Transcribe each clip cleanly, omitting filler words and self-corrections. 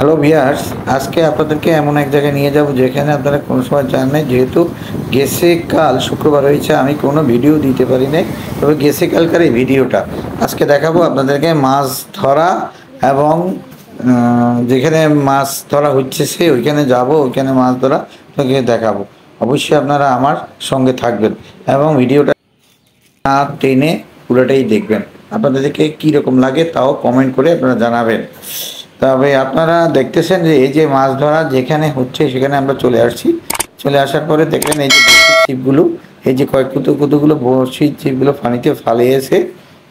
Hello viewers, আজকে আপনাদেরকে এমন এক জায়গায় নিয়ে যাব যেখানে আপনারা কোনো সময় যান নাই। যেহেতু গেছে কাল শুক্রবার হয়েছে, আমি কোনো ভিডিও দিতে পারি নাই, তবে গেছে কালকার এই ভিডিওটা আজকে দেখাবো আপনাদেরকে। মাছ ধরা এবং যেখানে মাছ ধরা হচ্ছে সে ওইখানে যাব, ওইখানে মাছ ধরা তোকে দেখাবো। অবশ্যই আপনারা আমার সঙ্গে থাকবেন এবং ভিডিওটা না টেনে পুরোটাই দেখবেন। আপনাদেরকে কীরকম লাগে তাও কমেন্ট করে আপনারা জানাবেন। তবে আপনারা দেখতেছেন যে এই যে মাছ ধরা যেখানে হচ্ছে সেখানে আমরা চলে আসছি। চলে আসার পরে দেখেন এই যে ছিপগুলো, এই যে কয়েক কুতুগুলো বড়শির ছিপগুলো পানিতে ফালিয়েছে,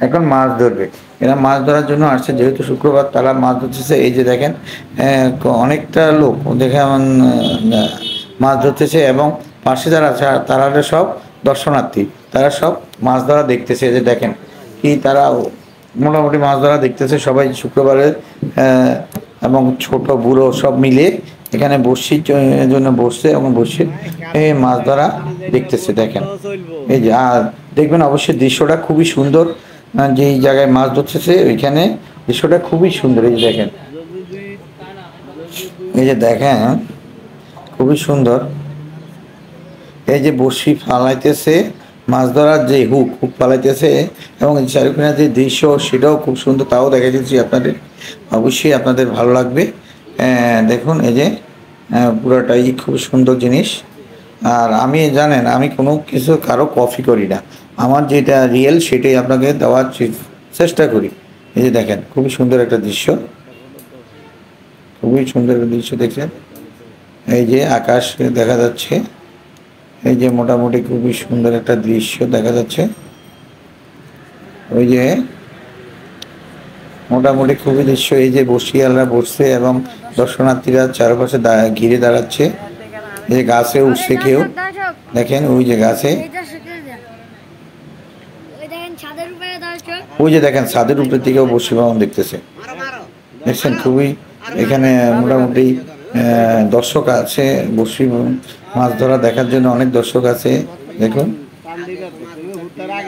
এখন মাছ ধরবে। এরা মাছ ধরার জন্য আসছে, যেহেতু শুক্রবার তারা মাছ ধরতেছে। এই যে দেখেন অনেকটা লোক দেখে মাছ ধরতেছে এবং পাশে যারা আছে তারা সব দর্শনার্থী, তারা সব মাছ ধরা দেখতেছে। এই যে দেখেন কি তারা মোটামুটি মাছ ধরা দেখতেছে সবাই শুক্রবারের, এবং ছোট বুড়ো সব মিলে এখানে বড়শির জন্য বসছে এবং বসে মাছ ধরা দেখতেছে। দেখেন এই যে, আর দেখবেন অবশ্যই দৃশ্যটা খুবই সুন্দর। যেই জায়গায় মাছ ধরতেছে ওইখানে দৃশ্যটা খুবই সুন্দর। এই যে দেখেন, এই যে দেখেন খুবই সুন্দর। এই যে বড়শি ফালাইতেছে, মাছ ধরার যে হুক ফালাইতেছে এবং চারিখানে যে দৃশ্য সেটাও খুব সুন্দর, তাও দেখা দিচ্ছি আপনাদের। অবশ্যই আপনাদের ভালো লাগবে। দেখুন এই যে পুরোটাই খুব সুন্দর জিনিস। আর আমি জানেন আমি কোনো কিছু কারো কপি করি না, আমার যেটা রিয়েল সেটাই আপনাকে দেওয়ার চেষ্টা করি। এই যে দেখেন খুবই সুন্দর একটা দৃশ্য, খুবই সুন্দর একটা দৃশ্য দেখছেন। এই যে আকাশ দেখা যাচ্ছে, এই যে মোটামুটি খুবই সুন্দর একটা দৃশ্য দেখা যাচ্ছে। ওই যে মোটামুটি খুবই দৃশ্য। এই যে বসিয়ালরা বসছে এবং দর্শনার্থীরা চারপাশে ঘিরে দাঁড়াচ্ছে। এই যে গাছে উঠছে কেউ, দেখেন ওই যে গাছে, ওই যে দেখেন ছাদের উপর থেকেও বসি ভবন দেখতেছে, দেখছেন। খুবই এখানে মোটামুটি দর্শক আছে, বসি মাছ ধরা দেখার জন্য অনেক দর্শক আছে। দেখুন,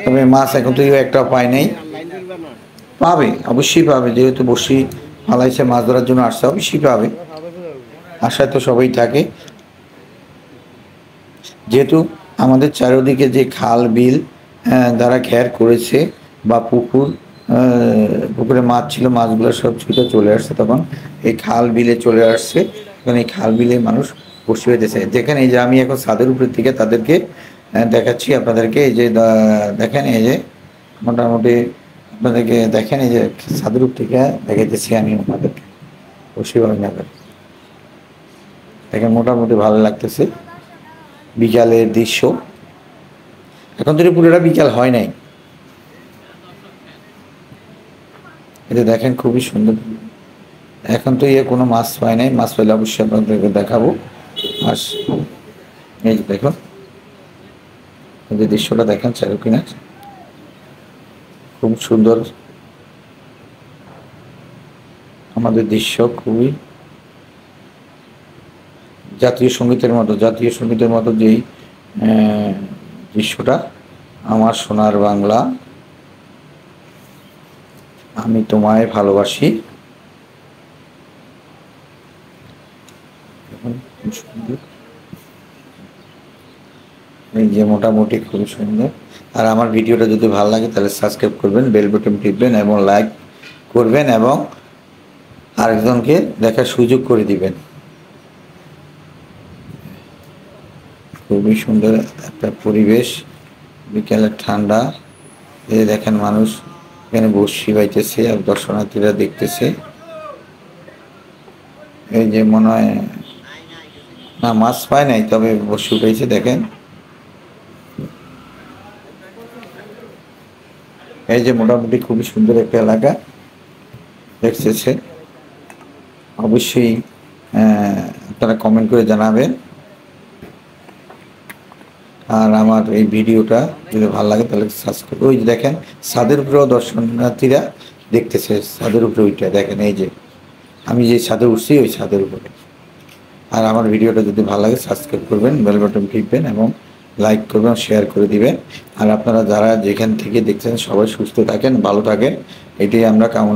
তবে মাছ এখন তো একটা পায় নাই, পাবে অবশ্যই পাবে, যেহেতু বসি ফালাইছে মাছ ধরার জন্য আসছে, অবশ্যই পাবে, আশায় তো সবাই থাকে। যেহেতু আমাদের চারিদিকে যে খাল বিল যারা ঘের করেছে বা পুকুরে মাছ ছিল, মাছগুলো সব ছুটে চলে আসছে, তখন এই খাল বিলে চলে আসছে। এখন এই খাল বিলে মানুষ বসে হইতেছে। যেখানে এই যে আমি এখন ছাদের উপরের দিকে তাদেরকে দেখাচ্ছি আপনাদেরকে। এই যে দেখেন এই যে মোটামুটি আপনাদেরকে দেখেন, এই যে ছাদের উপর থেকে দেখাইতেছি আমি আপনাদেরকে বসে নেবেন। দেখেন মোটামুটি ভালো লাগতেছে বিকালের দৃশ্য। এখন তো পুরোটা বিকাল হয় নাই। এটা দেখেন খুবই সুন্দর। এখন তো কোনো মাছ পায় নাই, মাছ পাইলে অবশ্যই আপনাদেরকে দেখাবো। আর এই যে দেখুন, এই যে দৃশ্যটা দেখেন চারুকিনা, খুব সুন্দর আমাদের দৃশ্য। খুবই জাতীয় সঙ্গীতের মতো যেই দৃশ্যটা, আমার সোনার বাংলা আমি তোমায় ভালোবাসি। এই যে মোটামুটি খুব সুন্দর। আর আমার ভিডিওটা যদি ভালো লাগে তাহলে সাবস্ক্রাইব করবেন, বেল বাটন টিপবেন এবং লাইক করবেন এবং আরেকজনকে দেখার সুযোগ করে দিবেন। খুবই সুন্দর একটা পরিবেশ, বিকেলের ঠান্ডা। এই দেখেন মানুষ এখানে বসি বাইতেছে আর দর্শনার্থীরা দেখতেছে। এই যে মনে হয় না মাছ পায় নাই, তবে বসি উঠেছে। দেখেন এই যে মোটামুটি খুবই সুন্দর একটা এলাকা দেখতেছে। অবশ্যই আপনারা কমেন্ট করে জানাবেন। আর আমার এই ভিডিওটা যদি ভালো লাগে তাহলে সাবস্ক্রাইব। ওই যে দেখেন ছাদের উপরেও দর্শনার্থীরা দেখতেছে, ছাদের উপরে ওইটা দেখেন। এই যে আমি যে ছাদে উঠছি ওই ছাদের উপরে। আর আমার ভিডিওটা যদি ভালো লাগে সাবস্ক্রাইব করবেন, বেল বাটন টিপবেন এবং লাইক করবেন, শেয়ার করে দিবেন। আর আপনারা যারা যেখান থেকে দেখছেন সবাই সুস্থ থাকেন, ভালো থাকেন, এটাই আমরা কামনা।